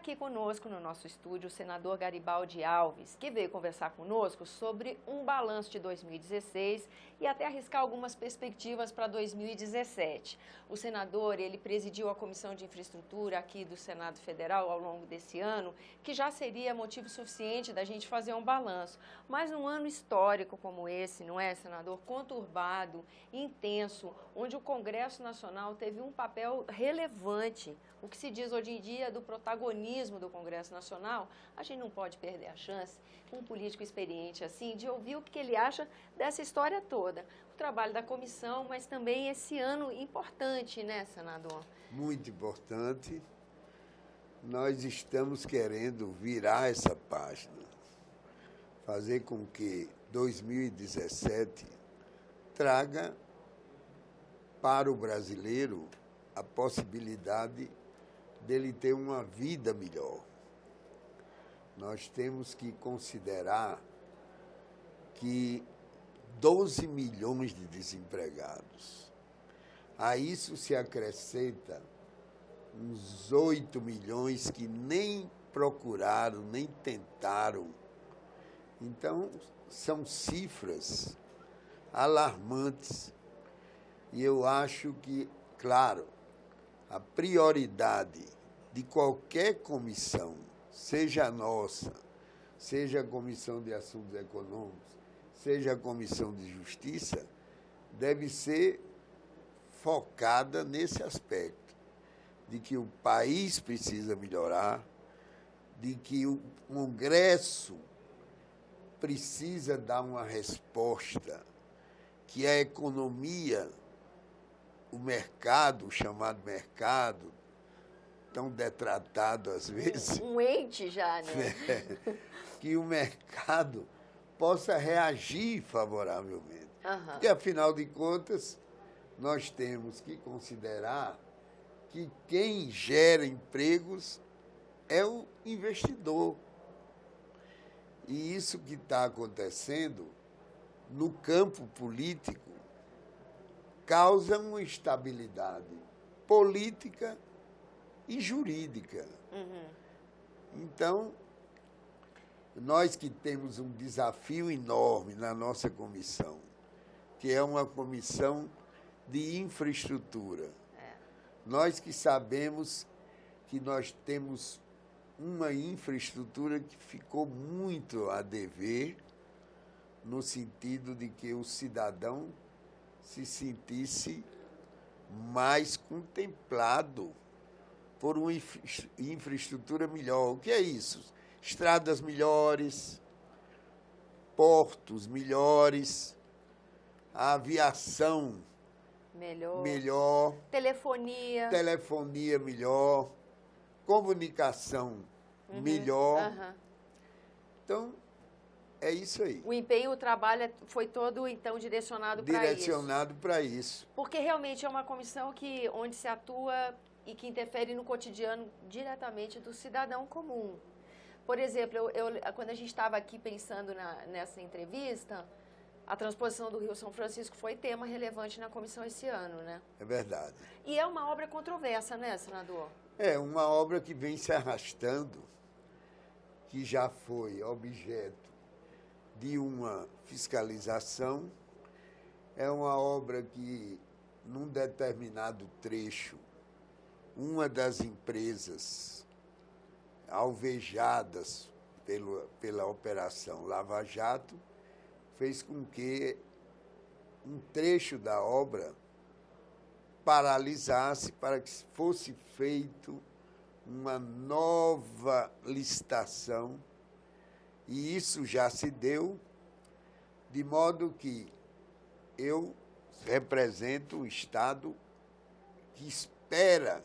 aqui conosco no nosso estúdio o senador Garibaldi Alves, que veio conversar conosco sobre um balanço de 2016 e até arriscar algumas perspectivas para 2017. O senador, ele presidiu a Comissão de Infraestrutura aqui do Senado Federal ao longo desse ano, que já seria motivo suficiente da gente fazer um balanço. Mas num ano histórico como esse, não é, senador? Conturbado, intenso, onde o Congresso Nacional teve um papel relevante. O que se diz hoje em dia do protagonismo do Congresso Nacional, a gente não pode perder a chance, um político experiente assim, de ouvir o que ele acha dessa história toda. O trabalho da comissão, mas também esse ano importante, né, senador? Muito importante. Nós estamos querendo virar essa página, fazer com que 2017 traga para o brasileiro a possibilidade dele ter uma vida melhor. Nós temos que considerar que 12 milhões de desempregados. A isso se acrescenta uns 8 milhões que nem procuraram, nem tentaram. Então, são cifras alarmantes. E eu acho que, claro, a prioridade de qualquer comissão, seja a nossa, seja a Comissão de Assuntos Econômicos, seja a Comissão de Justiça, deve ser focada nesse aspecto, de que o país precisa melhorar, de que o Congresso precisa dar uma resposta, que a economia, o mercado, o chamado mercado, tão detratado às vezes. Um ente já, né? Que o mercado possa reagir favoravelmente. Uhum. Porque, afinal de contas, nós temos que considerar que quem gera empregos é o investidor. E isso que está acontecendo no campo político causa uma instabilidade política e jurídica. Uhum. Então, nós que temos um desafio enorme na nossa comissão, que é uma comissão de infraestrutura, nós que sabemos que nós temos uma infraestrutura que ficou muito a dever, no sentido de que o cidadão se sentisse mais contemplado por uma infraestrutura melhor. O que é isso? Estradas melhores, portos melhores, a aviação melhor, telefonia melhor, comunicação melhor. Uhum. Então, é isso aí. O empenho, o trabalho foi todo, então, direcionado para isso. Direcionado para isso. Porque realmente é uma comissão onde se atua e que interfere no cotidiano diretamente do cidadão comum. Por exemplo, quando a gente estava aqui pensando nessa entrevista, a transposição do Rio São Francisco foi tema relevante na comissão esse ano, né? É verdade. E é uma obra controversa, né, senador? É uma obra que vem se arrastando, que já foi objeto de uma fiscalização. É uma obra que, num determinado trecho, uma das empresas alvejadas pela Operação Lava Jato fez com que um trecho da obra paralisasse para que fosse feito uma nova licitação, e isso já se deu, de modo que eu represento um Estado que espera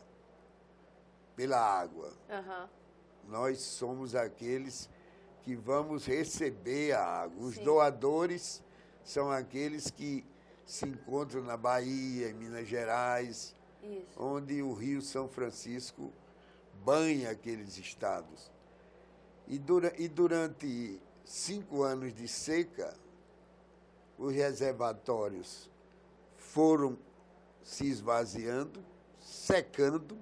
pela água. Uhum. Nós somos aqueles que vamos receber a água. Os Sim. doadores são aqueles que se encontram na Bahia, em Minas Gerais, Isso. onde o Rio São Francisco banha aqueles estados. E durante 5 anos de seca, os reservatórios foram se esvaziando, secando,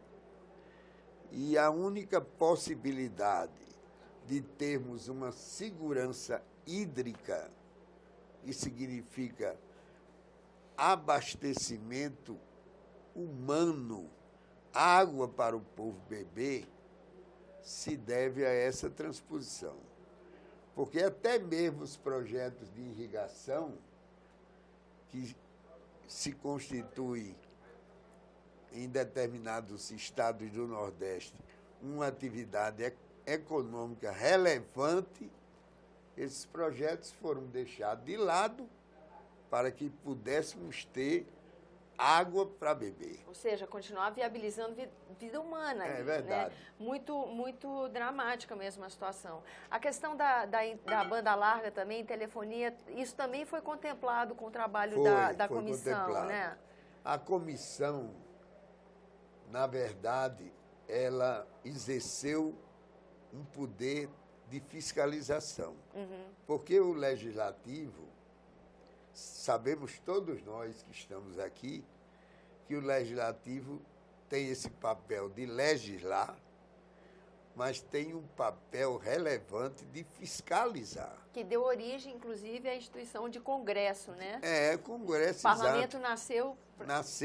E a única possibilidade de termos uma segurança hídrica, que significa abastecimento humano, água para o povo beber, se deve a essa transposição. Porque até mesmo os projetos de irrigação, que se constituem em determinados estados do Nordeste uma atividade econômica relevante, esses projetos foram deixados de lado para que pudéssemos ter água para beber. Ou seja, continuar viabilizando vida humana. É verdade. Né? Muito dramática mesmo a situação. A questão da banda larga também, telefonia, isso também foi contemplado com o trabalho da comissão, contemplado. Né? A comissão, na verdade, ela exerceu um poder de fiscalização. Porque o legislativo, sabemos todos nós que estamos aqui, que o legislativo tem esse papel de legislar, mas tem um papel relevante de fiscalizar. Que deu origem, inclusive, à instituição de Congresso, né? Congresso, o Parlamento nasceu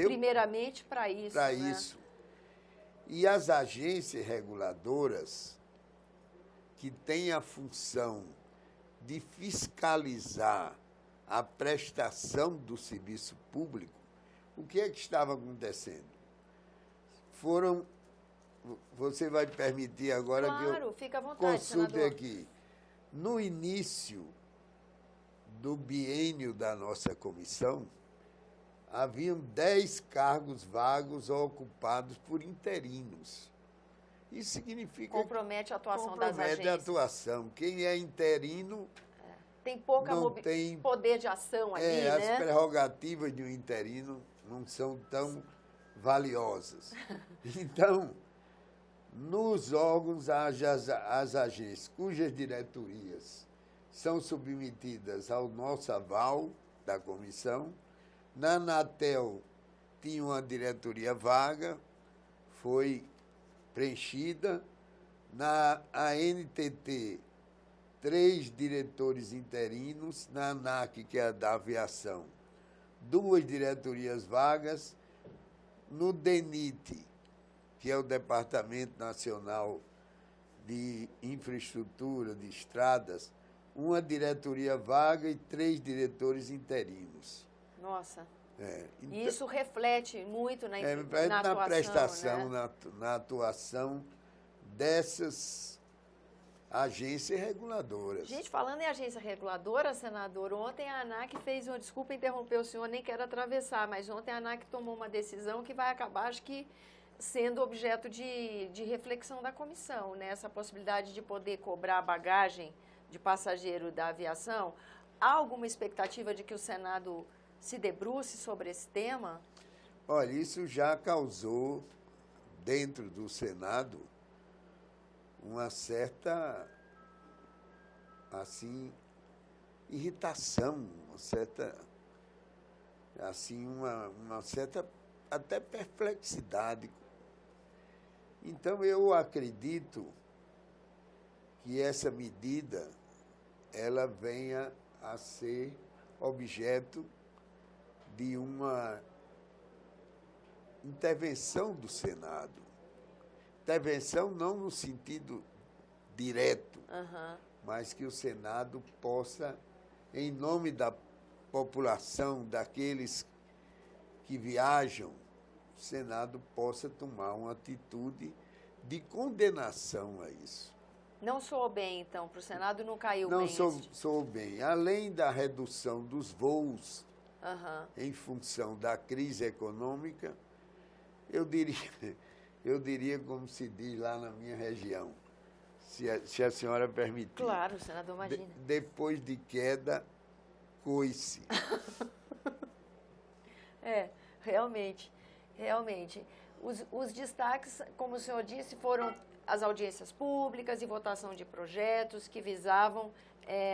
primeiramente para isso. Para isso. E as agências reguladoras, que têm a função de fiscalizar a prestação do serviço público, o que é que estava acontecendo? Você vai permitir agora que eu fica à vontade, consulte senador. aqui. No início do biênio da nossa comissão, haviam 10 cargos vagos ocupados por interinos. Isso significa... Compromete a atuação das agências. Compromete a atuação. Quem é interino... Tem pouca poder de ação ali, né? As prerrogativas de um interino não são tão valiosas. Então, nos órgãos, as agências cujas diretorias são submetidas ao nosso aval da comissão. Na Anatel tinha uma diretoria vaga, foi preenchida. Na ANTT, 3 diretores interinos. Na ANAC, que é a da aviação, 2 diretorias vagas. No DENIT, que é o Departamento Nacional de Infraestrutura de Estradas, 1 diretoria vaga e 3 diretores interinos. Nossa. Então, e isso reflete muito na atuação, prestação, né? na atuação dessas agências reguladoras. Gente, falando em agência reguladora, senador, ontem a ANAC fez uma... Desculpa interromper o senhor, nem quero atravessar, mas ontem a ANAC tomou uma decisão que vai acabar, acho que, sendo objeto de reflexão da comissão, né? Essa possibilidade de poder cobrar a bagagem de passageiro da aviação. Há alguma expectativa de que o Senado se debruce sobre esse tema? Olha, isso já causou, dentro do Senado, uma certa, assim, irritação, uma certa até perplexidade. Então, eu acredito que essa medida, ela venha a ser objeto de uma intervenção do Senado. Intervenção não no sentido direto, mas que o Senado possa, em nome da população, daqueles que viajam, o Senado possa tomar uma atitude de condenação a isso. Não soou bem, então, para o Senado não caiu bem? Não soou bem. Além da redução dos voos em função da crise econômica, eu diria como se diz lá na minha região, se a senhora permitir. Claro, senador, imagina. Depois de queda, coice. Realmente. Os destaques, como o senhor disse, foram as audiências públicas e votação de projetos que visavam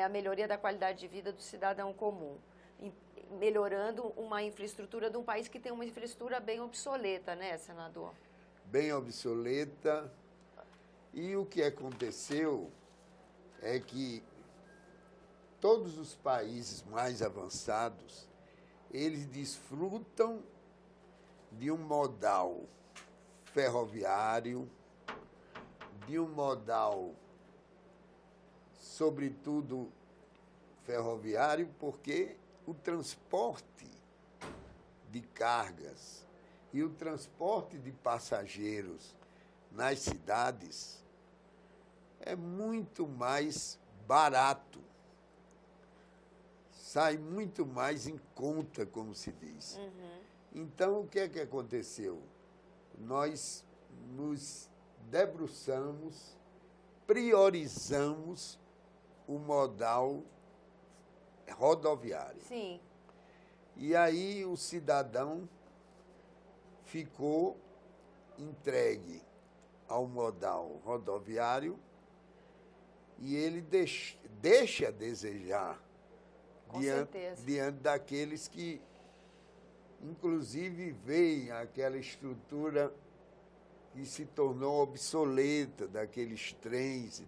a melhoria da qualidade de vida do cidadão comum, melhorando uma infraestrutura de um país que tem uma infraestrutura bem obsoleta, né, senador? Bem obsoleta, E o que aconteceu é que todos os países mais avançados, eles desfrutam de um modal ferroviário, de um modal, sobretudo, ferroviário, porque o transporte de cargas e o transporte de passageiros nas cidades é muito mais barato. Sai muito mais em conta, como se diz. Então, o que é que aconteceu? Nós nos debruçamos, priorizamos o modal rodoviário. Sim. E aí o cidadão ficou entregue ao modal rodoviário e ele deixa a desejar diante daqueles que, inclusive, veem aquela estrutura que se tornou obsoleta, daqueles trens.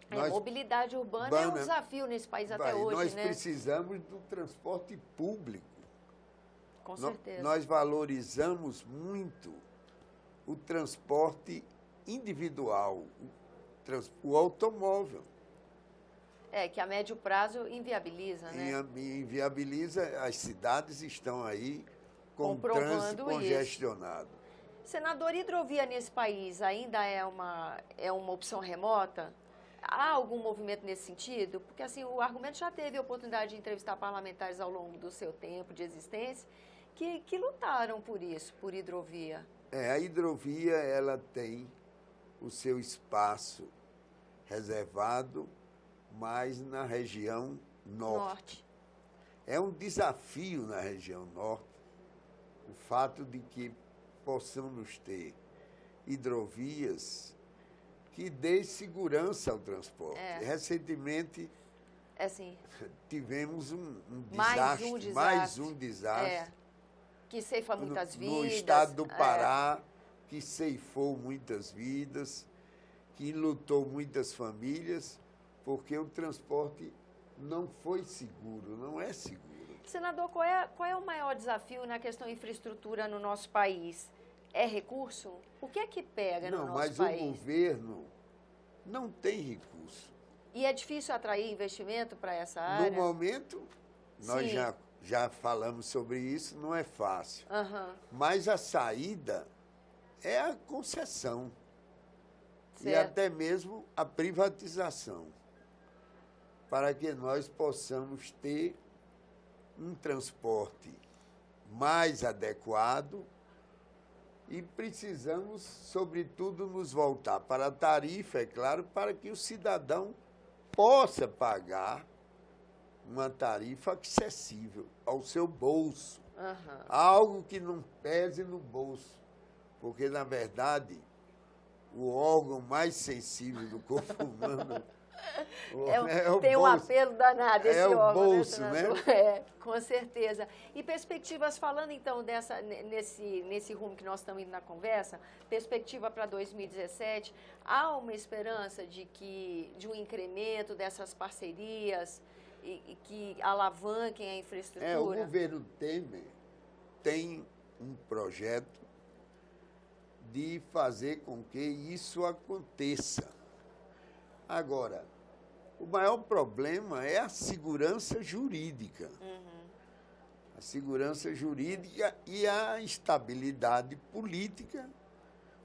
A mobilidade urbana é um desafio nesse país até hoje, nós né? precisamos do transporte público. Com certeza. Nós valorizamos muito o transporte individual, o automóvel. Que a médio prazo inviabiliza, né? Inviabiliza, as cidades estão aí com comprovando trânsito congestionado. Senador, hidrovia nesse país ainda é uma opção remota? Há algum movimento nesse sentido? Porque assim, o argumento já teve a oportunidade de entrevistar parlamentares ao longo do seu tempo de existência que lutaram por isso, por hidrovia. A hidrovia ela tem o seu espaço reservado, mas na região norte. É um desafio na região norte o fato de que possamos ter hidrovias que dê segurança ao transporte. Recentemente, tivemos um desastre, mais um desastre. Que ceifa muitas vidas. No estado do Pará, que ceifou muitas vidas, que enlutou muitas famílias, porque o transporte não foi seguro, não é seguro. Senador, qual é o maior desafio na questão de infraestrutura no nosso país? É recurso? O que é que pega no nosso país? Não, mas o governo não tem recurso. E é difícil atrair investimento para essa área? No momento, nós já falamos sobre isso, não é fácil. Mas a saída é a concessão. E até mesmo a privatização, para que nós possamos ter um transporte mais adequado e precisamos, sobretudo, nos voltar para a tarifa, é claro, para que o cidadão possa pagar uma tarifa acessível ao seu bolso. Algo que não pese no bolso, porque, na verdade, o órgão mais sensível do corpo humano tem um apelo danado esse órgão. É o bolso, né? Com certeza. E perspectivas, falando então nesse rumo que nós estamos indo na conversa, perspectiva para 2017, há uma esperança de um incremento dessas parcerias e que alavanquem a infraestrutura? O governo Temer tem um projeto de fazer com que isso aconteça. Agora, o maior problema é a segurança jurídica. A segurança jurídica e a instabilidade política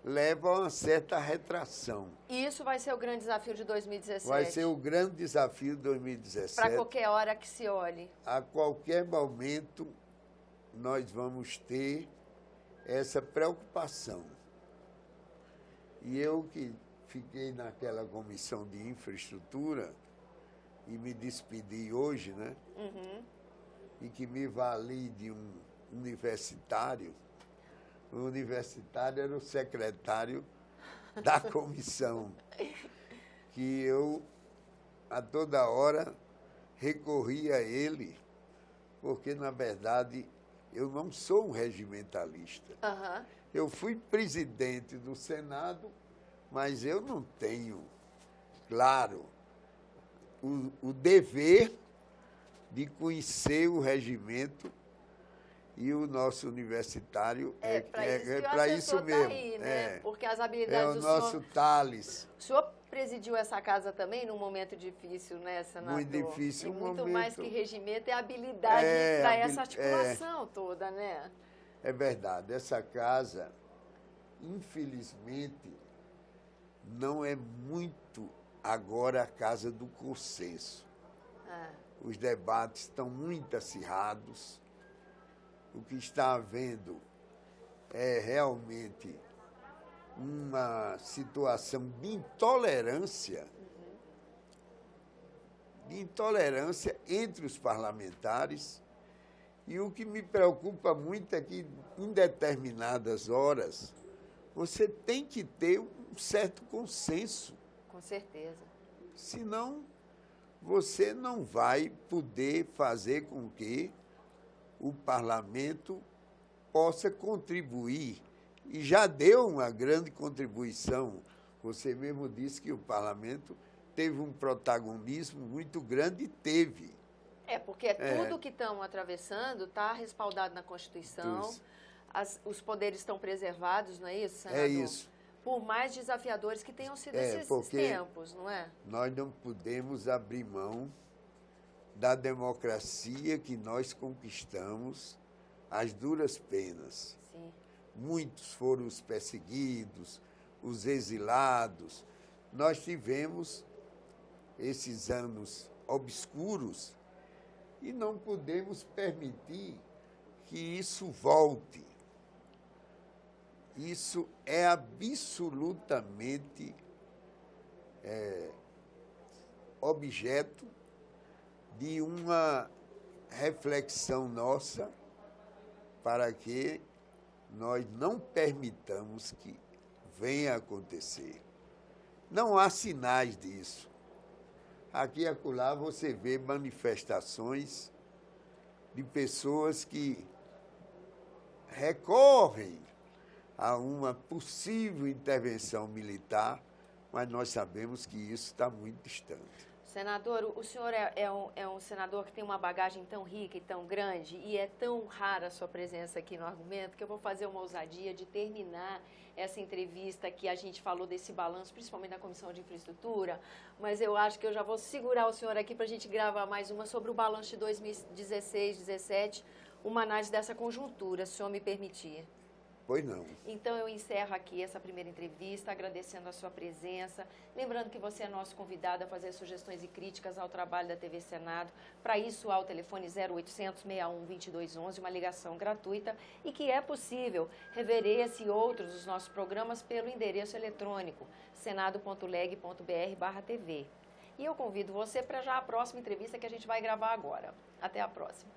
levam a uma certa retração. E isso vai ser o grande desafio de 2017? Vai ser o grande desafio de 2017. Para qualquer hora que se olhe? A qualquer momento, nós vamos ter essa preocupação. E eu que fiquei naquela comissão de infraestrutura e me despedi hoje, né? E que me vali de um universitário. O universitário era o secretário da comissão, que eu, a toda hora, recorria a ele, porque, na verdade, eu não sou um regimentalista. Eu fui presidente do Senado mas eu não tenho, claro, o dever de conhecer o regimento e o nosso universitário é para isso mesmo. Tá aí, né? Porque as habilidades do senhor... É o nosso Tales. O senhor presidiu essa casa também num momento difícil, né, senador? Muito difícil. E muito mais que regimento, é habilidade para essa articulação toda, né? É verdade. Essa casa, infelizmente, não é muito agora a casa do consenso. Os debates estão muito acirrados. O que está havendo é realmente uma situação de intolerância entre os parlamentares. E o que me preocupa muito é que, em determinadas horas, você tem que ter um certo consenso. Com certeza. Senão, você não vai poder fazer com que o parlamento possa contribuir. E já deu uma grande contribuição. Você mesmo disse que o parlamento teve um protagonismo muito grande e teve. Porque tudo que estão atravessando está respaldado na Constituição, os poderes estão preservados, não é isso, senador? É isso. Por mais desafiadores que tenham sido esses tempos, não é? Nós não podemos abrir mão da democracia que nós conquistamos às duras penas. Sim. Muitos foram os perseguidos, os exilados. Nós tivemos esses anos obscuros e não podemos permitir que isso volte. Isso é absolutamente objeto de uma reflexão nossa para que nós não permitamos que venha a acontecer. Não há sinais disso. Aqui e acolá você vê manifestações de pessoas que recorrem a uma possível intervenção militar, mas nós sabemos que isso está muito distante. Senador, o senhor é um senador que tem uma bagagem tão rica e tão grande, e é tão rara a sua presença aqui no Argumento, que eu vou fazer uma ousadia de terminar essa entrevista que a gente falou desse balanço, principalmente na Comissão de Infraestrutura, mas eu acho que eu já vou segurar o senhor aqui para a gente gravar mais uma sobre o balanço de 2016, 2017, uma análise dessa conjuntura, se o senhor me permitir. Pois não. Então, eu encerro aqui essa primeira entrevista, agradecendo a sua presença. Lembrando que você é nosso convidado a fazer sugestões e críticas ao trabalho da TV Senado. Para isso, há o telefone 0800 61 2211, uma ligação gratuita, e que é possível rever esse e outros dos nossos programas pelo endereço eletrônico senado.leg.br/TV. E eu convido você para já a próxima entrevista que a gente vai gravar agora. Até a próxima.